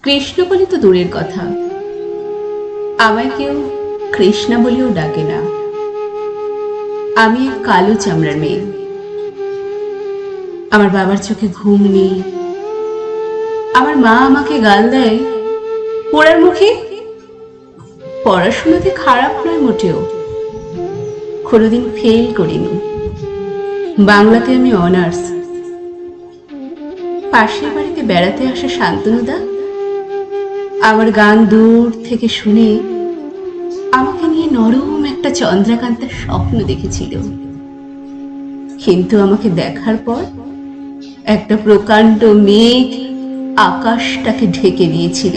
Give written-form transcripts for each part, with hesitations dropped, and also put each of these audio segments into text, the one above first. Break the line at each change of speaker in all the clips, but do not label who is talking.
কৃষ্ণ বলে তো দূরের কথা, আমায় কেউ কৃষ্ণা বলেও ডাকে না। আমি এক কালো চামড়ার মেয়ে। আমার বাবার চোখে ঘুম নেই। আমার মা আমাকে গাল দেয় পোড়ার মুখে। পড়াশোনাতে খারাপ নয় মোটেও, কোনোদিন ফেল করিনি। বাংলাতে আমি অনার্স। পাশের বাড়িতে বেড়াতে আসা শান্তনুদা আমার গান দূর থেকে শুনে আমাকে নিয়ে নরম একটা চন্দ্রাকান্তার স্বপ্ন দেখেছিল, কিন্তু আমাকে দেখার পর একটা প্রকাণ্ড মেঘ আকাশটাকে ঢেকে দিয়েছিল।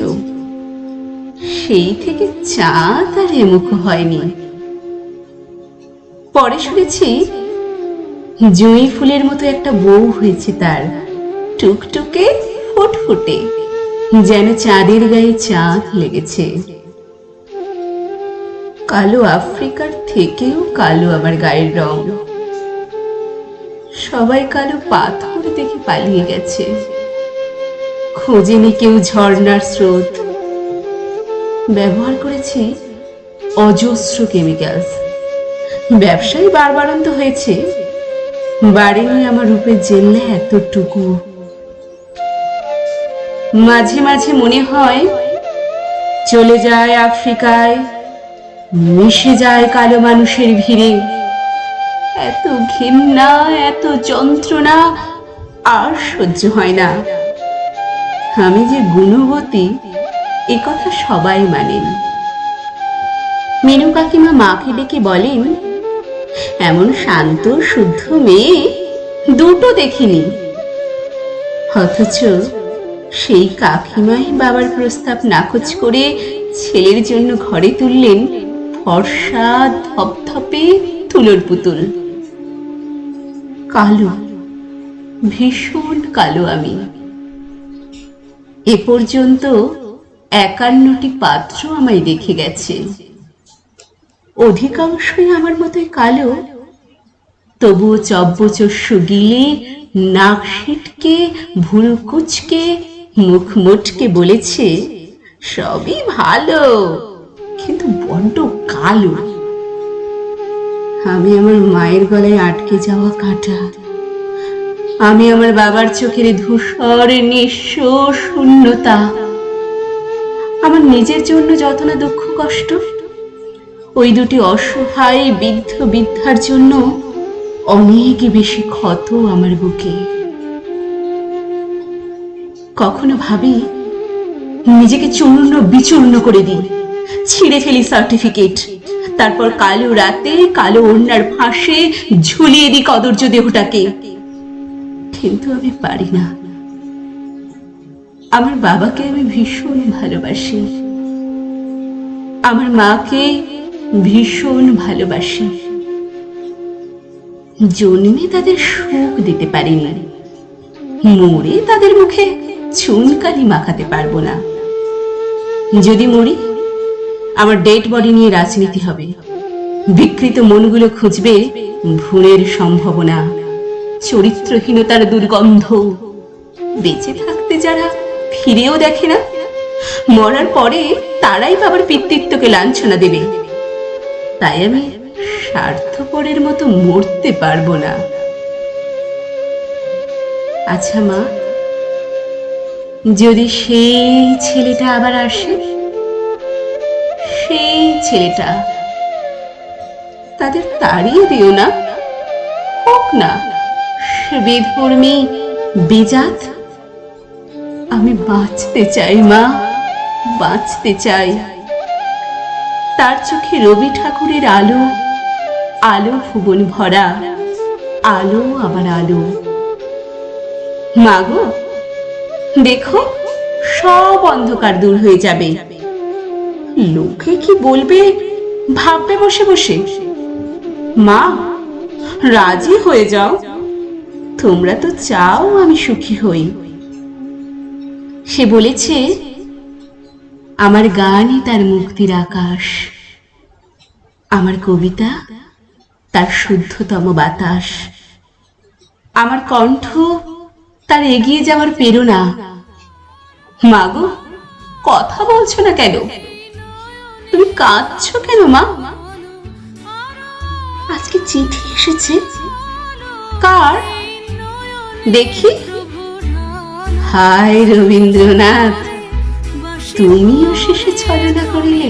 সেই থেকে চাঁদ আর এমুখ হয়নি। পরে শুনেছি জুঁই ফুলের মতো একটা বউ হয়েছে তার, টুকটুকে ফুটফুটে, যেন চাঁদের গায়ে চাঁদ লেগেছে। কালো আফ্রিকার থেকেও কালো আমার গায়ের রং। সবাই কালো পাথর দেখে পালিয়ে গেছে, খোঁজেনি কেউ ঝর্ণার স্রোত। ব্যবহার করেছি অজস্র কেমিক্যালস। ব্যবসায়ী বাড়বাড়ন্ত হয়েছে, বাড়েনি আমার রূপের জেল্লা এতটুকু। মাঝে মাঝে মনে হয় চলে যায় আফ্রিকায়, মিশে যায় কালো মানুষের ভিড়ে। এত ঘৃণা, এত যন্ত্রণা আর সহ্য হয় না। আমি যে গুণবতী এ কথা সবাই মানেন। মিনু কাকিমা মাকে ডেকে বলেন, এমন শান্ত শুদ্ধ মেয়ে দুটো দেখিনি। অথচ সেই কাকিমাই বাবার প্রস্তাব নাকচ করে ছেলের জন্য ঘরে তুললেন ফর্সা ধপধপে তুলোর পুতুল। কালো, ভীষণ কালো আমি। এ পর্যন্ত 51টি পাত্র আমায় দেখে গেছে। অধিকাংশই আমার মতোই কালো, তবুও চব্বচস্য গিলে, নাক সিটকে, ভুরু কুচকে, মুখ মুটকে বলেছে, সবই ভালো, কিন্তু বড্ড কালো। আমি আমার মায়ের গলায় আটকে যাওয়া কাঁটা। আমি আমার বাবার চোখের ধূসর নিঃস্ব শূন্যতা। আমার নিজের জন্য যত না দুঃখ কষ্ট, ওই দুটি অসহায় বৃদ্ধ বৃদ্ধার জন্য অনেক বেশি ক্ষত আমার বুকে। কখনো ভাবি নিজেকে চূর্ণ বিচূর্ণ করে দিই, ছিঁড়ে ফেলি সার্টিফিকেট, তারপর কালো রাতে কালো ওড়নার ফাঁসে ঝুলিয়ে দিই কদর্য দেহটাকে। কিন্তু আমি পারি না। আমার বাবাকে আমি ভীষণ ভালোবাসি, আমার মাকে ভীষণ ভালোবাসি। জন্মে তাদের সুখ দিতে পারিনি, মরে তাদের মুখে চুনকালি মাখাতে পারবো না। যদি মরি, আমার ডেড বডি নিয়ে রাজনীতি হবে। বিকৃত মনগুলো খুঁজবে ভুলের সম্ভাবনা, চরিত্রহীনতার দুর্গন্ধ। বেঁচে থাকতে যারা ফিরেও দেখে না, মরার পরে তারাই বাবার পিতৃত্বকে লাঞ্ছনা দেবে। তাই আমি স্বার্থপরের মতো মরতে পারবো না। আচ্ছা মা, যদি সেই ছেলেটা আবার আসে, সেই ছেলেটা, তাদের তাড়িয়ে দিও না, হোক না সে বেধর্মী বেজাত। আমি বাঁচতে চাই মা, বাঁচতে চাই। তার চোখে রবি ঠাকুরের আলো, আলো ভুবন ভরা, আলো আবার আলো। মাগো, দেখো সব অন্ধকার দূর হয়ে যাবে। লোকে কি বলবে ভাববে বসে বসে। মা, রাজি হয়ে যাও, তোমরা তো চাও আমি সুখী হই। সে বলেছে, আমার গানই তার মুক্তির আকাশ, আমার কবিতা তার শুদ্ধতম বাতাস, আমার কণ্ঠ তার এগিয়ে যাওয়ার প্রেরণা। মাগো, কথা বলছো না কেন? তুমি কাঁদছো কেন মা? আজকে চিঠি এসেছে। কার? দেখি। হায় রবীন্দ্রনাথ, তুমিও শেষে ছলনা করিলে।